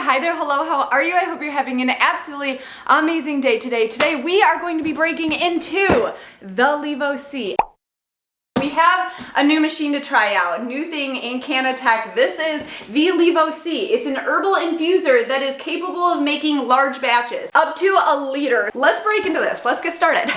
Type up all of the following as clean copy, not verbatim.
Hi there, hello, how are you? I hope you're having an absolutely amazing day today. Today we are going to be breaking into the LÄVO C. We have a new machine to try out, new thing in Canatech. This is the LÄVO C. It's an herbal infuser that is capable of making large batches, up to a liter. Let's break into this, let's get started.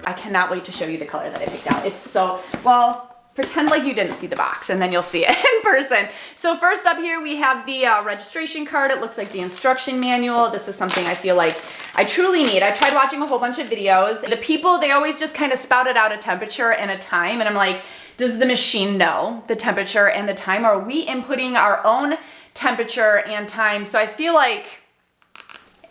I cannot wait to show you the color that I picked out. It's so, well, pretend like you didn't see the box and then you'll see it in person. So first up here we have the registration card. It looks like the instruction manual. This is something I feel like I truly need. I tried watching a whole bunch of videos. The people, they always just kind of spouted out a temperature and a time, and I'm like, does the machine know the temperature and the time? Are we inputting our own temperature and time? So I feel like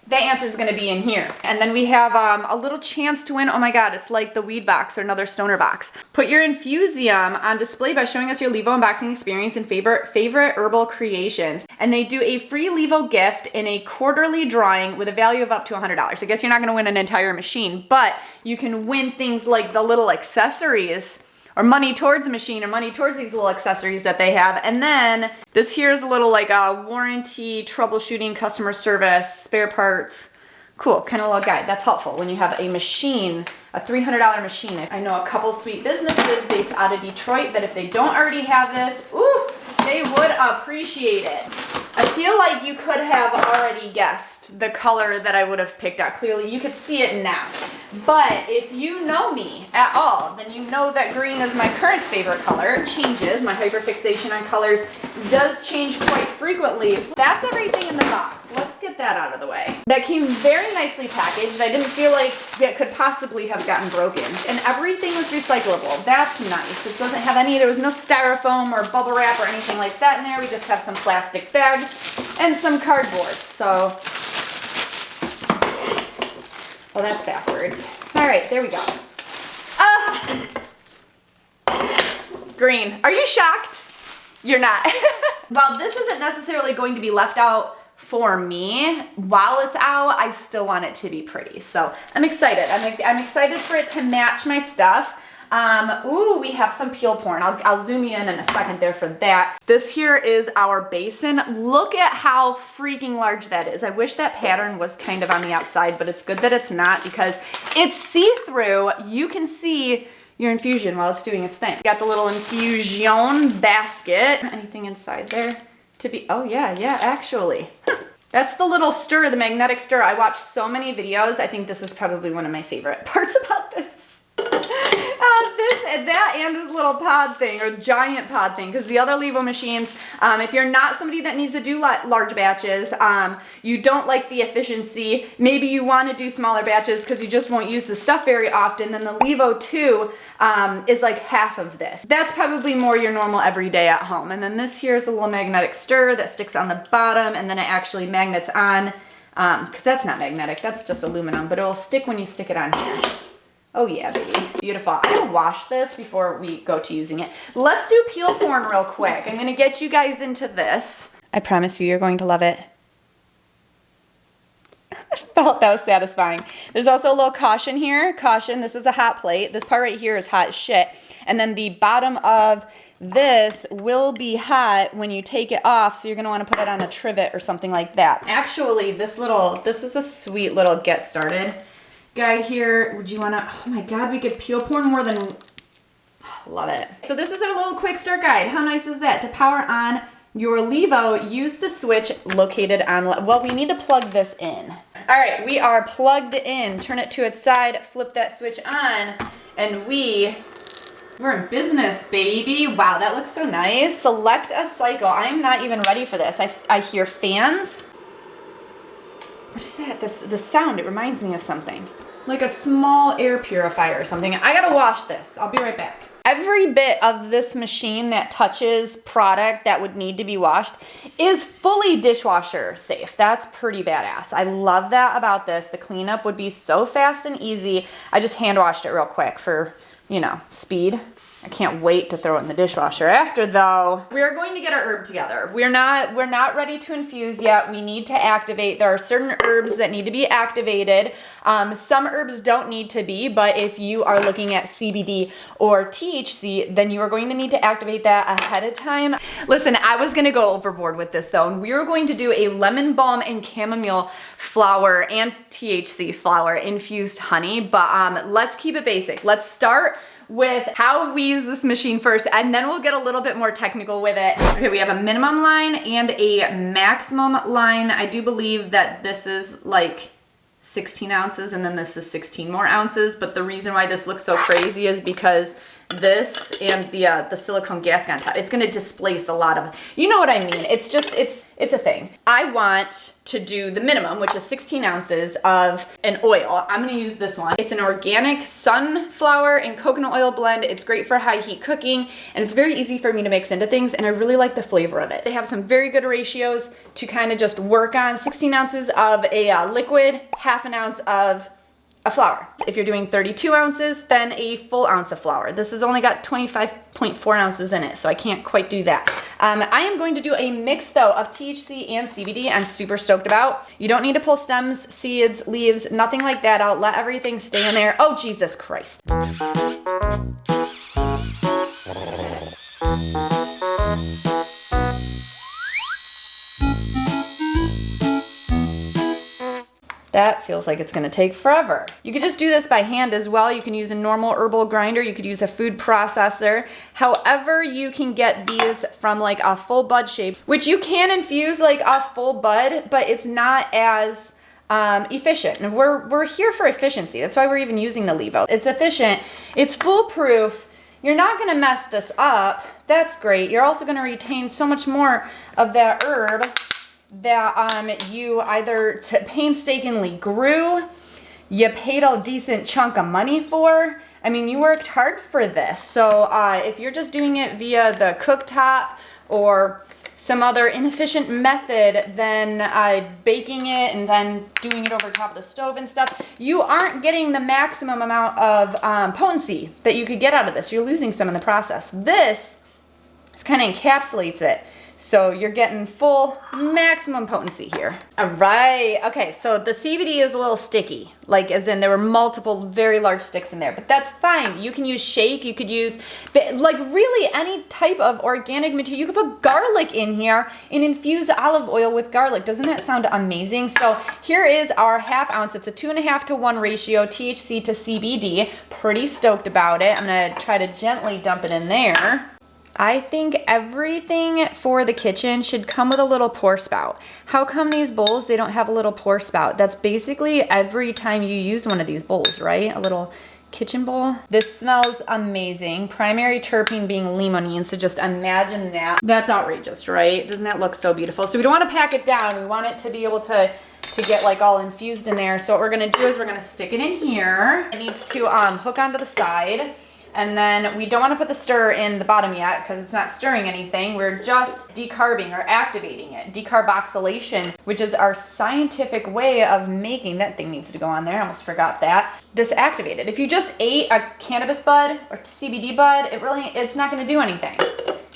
the answer is going to be in here. And then we have a little chance to win. Oh my God, it's like the weed box or another stoner box. Put your Infusion on display by showing us your LÄVO unboxing experience and favorite herbal creations. And they do a free LÄVO gift in a quarterly drawing with a value of up to $100. I guess you're not going to win an entire machine, but you can win things like the little accessories, or money towards the machine, or money towards these little accessories that they have. And then this here is a little like a warranty, troubleshooting, customer service, spare parts. Cool, kind of little guide. That's helpful when you have a machine, a $300 machine. I know a couple sweet businesses based out of Detroit that if they don't already have this, ooh, they would appreciate it. I feel like you could have already guessed the color that I would have picked out. Clearly, you could see it now. But if you know me at all, then you know that green is my current favorite color. It changes. My hyperfixation on colors does change quite frequently. That's everything in the box. Let's get that out of the way. That came very nicely packaged. I didn't feel like it could possibly have gotten broken. And everything was recyclable. That's nice. It doesn't have any, there was no styrofoam or bubble wrap or anything like that in there. We just have some plastic bags and some cardboard. So, oh, that's backwards. All right, there we go. Green. Are you shocked? You're not. While this isn't necessarily going to be left out for me while it's out, I still want it to be pretty. So I'm excited. I'm excited for it to match my stuff. Ooh, we have some peel porn. I'll zoom you in a second there for that. This here is our basin. Look at how freaking large that is. I wish that pattern was kind of on the outside, but it's good that it's not because it's see-through. You can see your infusion while it's doing its thing. Got the little infusion basket. Anything inside there to be, oh yeah, actually. That's the little stir, the magnetic stir. I watched so many videos. I think this is probably one of my favorite parts about this. That and this little pod thing, or giant pod thing, because the other LÄVO machines, if you're not somebody that needs to do large batches, you don't like the efficiency, maybe you want to do smaller batches because you just won't use the stuff very often, then the LÄVO 2 is like half of this. That's probably more your normal everyday at home. And then this here is a little magnetic stir that sticks on the bottom, and then it actually magnets on, because that's not magnetic, that's just aluminum, but it will stick when you stick it on here. Oh yeah, baby. Beautiful. I'm gonna wash this before we go to using it. Let's do peel porn real quick. I'm gonna get you guys into this. I promise you're going to love it. I felt that was satisfying. There's also a little caution here. Caution, this is a hot plate. This part right here is hot as shit. And then the bottom of this will be hot when you take it off, so you're gonna wanna put it on a trivet or something like that. Actually, this was a sweet little get started guide here. Would you wanna, oh my God, we could peel porn more than, oh, love it. So this is our little quick start guide. How nice is that? To power on your LÄVO, use the switch located on, well, we need to plug this in. All right, we are plugged in. Turn it to its side, flip that switch on, and we're in business, baby. Wow, that looks so nice. Select a cycle. I'm not even ready for this. I hear fans. What is that? The sound, it reminds me of something. Like a small air purifier or something. I gotta wash this. I'll be right back. Every bit of this machine that touches product that would need to be washed is fully dishwasher safe. That's pretty badass. I love that about this. The cleanup would be so fast and easy. I just hand washed it real quick for, you know, speed. I can't wait to throw it in the dishwasher after though. We're going to get our herb together. We're not ready to infuse yet. We need to activate. There are certain herbs that need to be activated. Some herbs don't need to be, but if you are looking at CBD or THC, then you are going to need to activate that ahead of time. Listen, I was gonna go overboard with this though, and we were going to do a lemon balm and chamomile flower and THC flower infused honey, but let's keep it basic. Let's start with how we use this machine first, and then we'll get a little bit more technical with it. Okay, we have a minimum line and a maximum line. I do believe that this is like 16 ounces and then this is 16 more ounces, but the reason why this looks so crazy is because this and the silicone gasket on top, it's gonna displace a lot of, you know what I mean? It's just, it's a thing. I want to do the minimum, which is 16 ounces of an oil. I'm gonna use this one. It's an organic sunflower and coconut oil blend. It's great for high heat cooking, and it's very easy for me to mix into things, and I really like the flavor of it. They have some very good ratios to kind of just work on. 16 ounces of a liquid, half an ounce of a flour. If you're doing 32 ounces, then a full ounce of flour. This has only got 25.4 ounces in it, so I can't quite do that. I am going to do a mix though of THC and CBD. I'm super stoked about. You don't need to pull stems, seeds, leaves, nothing like that out. Let everything stay in there. Oh, Jesus Christ. That feels like it's gonna take forever. You could just do this by hand as well. You can use a normal herbal grinder. You could use a food processor. However, you can get these from like a full bud shape, which you can infuse like a full bud, but it's not as efficient. And we're here for efficiency. That's why we're even using the LÄVO. It's efficient, it's foolproof. You're not gonna mess this up. That's great. You're also gonna retain so much more of that herb that you either painstakingly grew, you paid a decent chunk of money for. I mean, you worked hard for this. So if you're just doing it via the cooktop or some other inefficient method, then baking it and then doing it over top of the stove and stuff, you aren't getting the maximum amount of potency that you could get out of this. You're losing some in the process. This kind of encapsulates it. So you're getting full maximum potency here. All right, okay, so the CBD is a little sticky, like as in there were multiple very large sticks in there, but that's fine. You can use shake, you could use like really any type of organic material. You could put garlic in here and infuse olive oil with garlic. Doesn't that sound amazing? So here is our half ounce. It's a 2.5 to 1 ratio, THC to CBD. Pretty stoked about it. I'm gonna try to gently dump it in there. I think everything for the kitchen should come with a little pour spout. How come these bowls, they don't have a little pour spout? That's basically every time you use one of these bowls, right? A little kitchen bowl. This smells amazing. Primary terpene being limonene, so just imagine that. That's outrageous, right? Doesn't that look so beautiful? So we don't want to pack it down. We want it to be able to get like all infused in there. So what we're gonna do is we're gonna stick it in here. It needs to hook onto the side. And then we don't want to put the stir in the bottom yet because it's not stirring anything. We're just decarbing or activating it. Decarboxylation, which is our scientific way of making, that thing needs to go on there, I almost forgot that. This activated. If you just ate a cannabis bud or CBD bud, it's not going to do anything.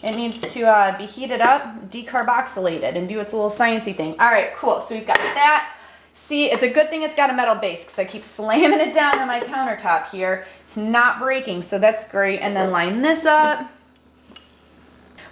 It needs to be heated up, decarboxylated, and do its little sciencey thing. All right, cool. So we've got that. See, it's a good thing it's got a metal base because I keep slamming it down on my countertop here. It's not breaking, so that's great. And then line this up.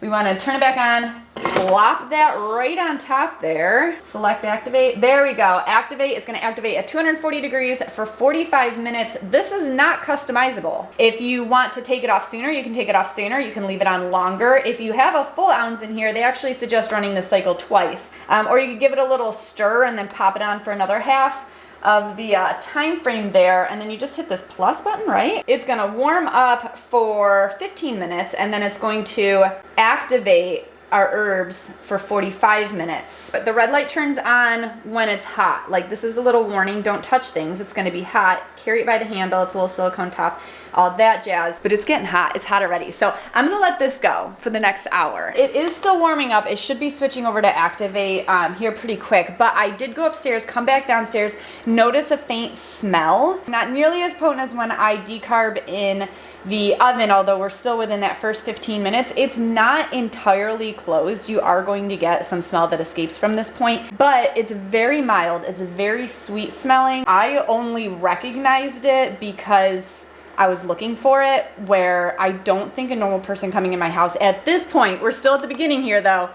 We want to turn it back on, plop that right on top there. Select activate. There we go. Activate. It's going to activate at 240 degrees for 45 minutes. This is not customizable. If you want to take it off sooner, you can take it off sooner. You can leave it on longer. If you have a full ounce in here, they actually suggest running this cycle twice. Or you could give it a little stir and then pop it on for another half of the time frame there, and then you just hit this plus button, right? It's gonna warm up for 15 minutes and then it's going to activate our herbs for 45 minutes. But the red light turns on when it's hot. Like, this is a little warning, don't touch things. It's gonna be hot. Carry it by the handle. It's a little silicone top, all that jazz. But it's getting hot. It's hot already. So I'm gonna let this go for the next hour. It is still warming up. It should be switching over to activate here pretty quick. But I did go upstairs, come back downstairs, notice a faint smell. Not nearly as potent as when I decarb in The oven, although we're still within that first 15 minutes, it's not entirely closed. You are going to get some smell that escapes from this point, but it's very mild. It's very sweet smelling. I only recognized it because I was looking for it, where I don't think a normal person coming in my house at this point, we're still at the beginning here though,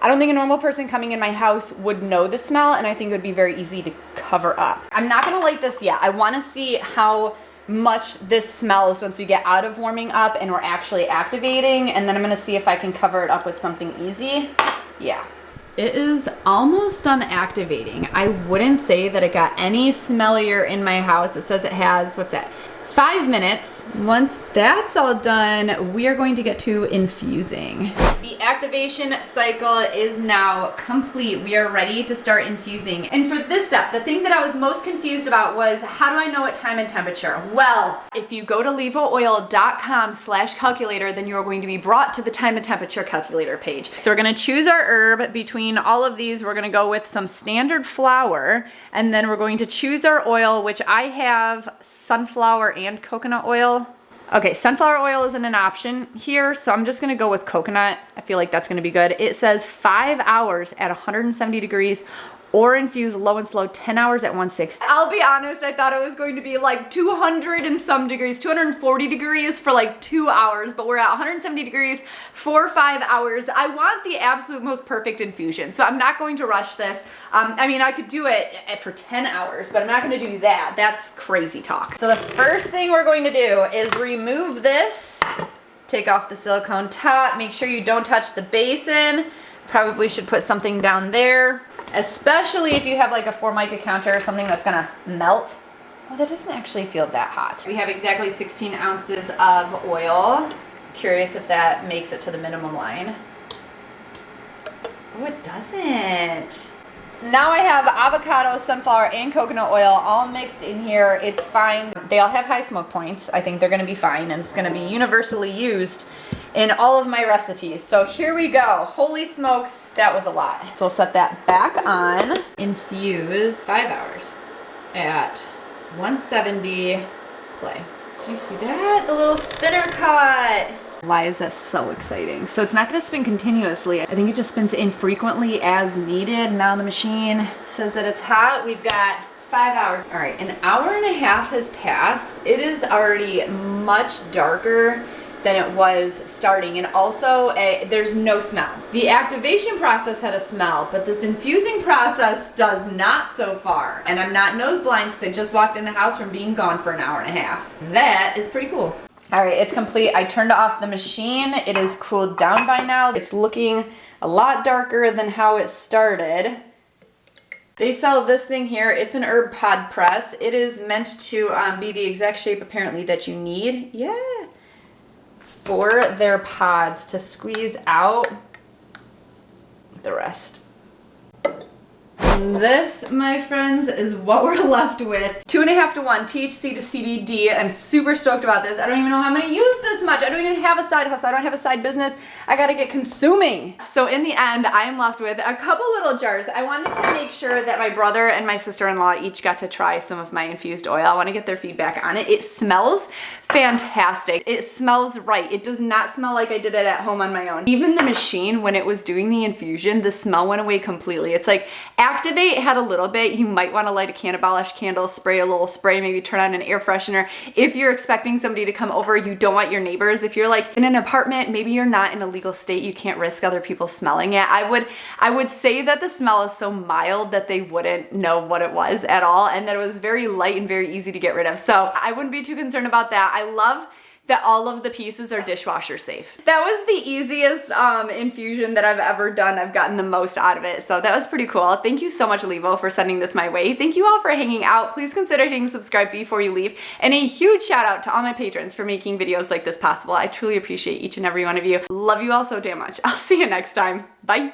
I don't think a normal person coming in my house would know the smell, and I think it would be very easy to cover up. I'm not gonna light this yet. I wanna see how much this smells once we get out of warming up and we're actually activating, and then I'm gonna see if I can cover it up with something easy. Yeah. It is almost done activating. I wouldn't say that it got any smellier in my house. It says it has, what's that? 5 minutes. Once that's all done, we are going to get to infusing. The activation cycle is now complete. We are ready to start infusing. And for this step, the thing that I was most confused about was, how do I know what time and temperature? Well, if you go to LEVOoil.com/calculator, then you are going to be brought to the time and temperature calculator page. So we're gonna choose our herb. Between all of these, we're gonna go with some standard flour, and then we're going to choose our oil, which I have sunflower and coconut oil. Okay, sunflower oil isn't an option here, so I'm just gonna go with coconut. I feel like that's gonna be good. It says 5 hours at 170 degrees or infuse low and slow 10 hours at 160. I'll be honest, I thought it was going to be like 200 and some degrees, 240 degrees for like 2 hours, but we're at 170 degrees for 5 hours. I want the absolute most perfect infusion, so I'm not going to rush this. I mean, I could do it for 10 hours, but I'm not gonna do that. That's crazy talk. So the first thing we're going to do is remove this, take off the silicone top, make sure you don't touch the basin. Probably should put something down there, especially if you have like a Formica counter or something that's gonna melt. Oh, that doesn't actually feel that hot. We have exactly 16 ounces of oil. Curious if that makes it to the minimum line. Oh, it doesn't. Now I have avocado, sunflower, and coconut oil all mixed in here. It's fine. They all have high smoke points. I think they're gonna be fine, and it's gonna be universally used in all of my recipes. So here we go. Holy smokes, that was a lot. So we'll set that back on. Infuse 5 hours at 170, play. Do you see that? The little spinner cut. Why is that so exciting? So it's not gonna spin continuously. I think it just spins infrequently as needed. Now the machine says that it's hot. We've got 5 hours. All right, an hour and a half has passed. It is already much darker than it was starting, and also there's no smell. The activation process had a smell, but this infusing process does not so far. And I'm not nose blind because I just walked in the house from being gone for an hour and a half. That is pretty cool. All right, it's complete. I turned off the machine. It is cooled down by now. It's looking a lot darker than how it started. They sell this thing here. It's an herb pod press. It is meant to be the exact shape apparently that you need. Yeah. For their pods to squeeze out the rest. This, my friends, is what we're left with. 2.5 to 1 THC to CBD. I'm super stoked about this. I don't even know how I'm gonna use this much. I don't even have a side hustle. I don't have a side business. I gotta get consuming. So in the end, I am left with a couple little jars. I wanted to make sure that my brother and my sister-in-law each got to try some of my infused oil. I wanna get their feedback on it. It smells fantastic. It smells right. It does not smell like I did it at home on my own. Even the machine, when it was doing the infusion, the smell went away completely. It's like Activate had a little bit. You might want to light a cannabolish candle, spray a little spray, maybe turn on an air freshener. If you're expecting somebody to come over, you don't want your neighbors. If you're like in an apartment, maybe you're not in a legal state, you can't risk other people smelling it. I would say that the smell is so mild that they wouldn't know what it was at all, and that it was very light and very easy to get rid of. So I wouldn't be too concerned about that. I love that all of the pieces are dishwasher safe. That was the easiest infusion that I've ever done. I've gotten the most out of it. So that was pretty cool. Thank you so much, LÄVO, for sending this my way. Thank you all for hanging out. Please consider hitting subscribe before you leave. And a huge shout out to all my patrons for making videos like this possible. I truly appreciate each and every one of you. Love you all so damn much. I'll see you next time. Bye.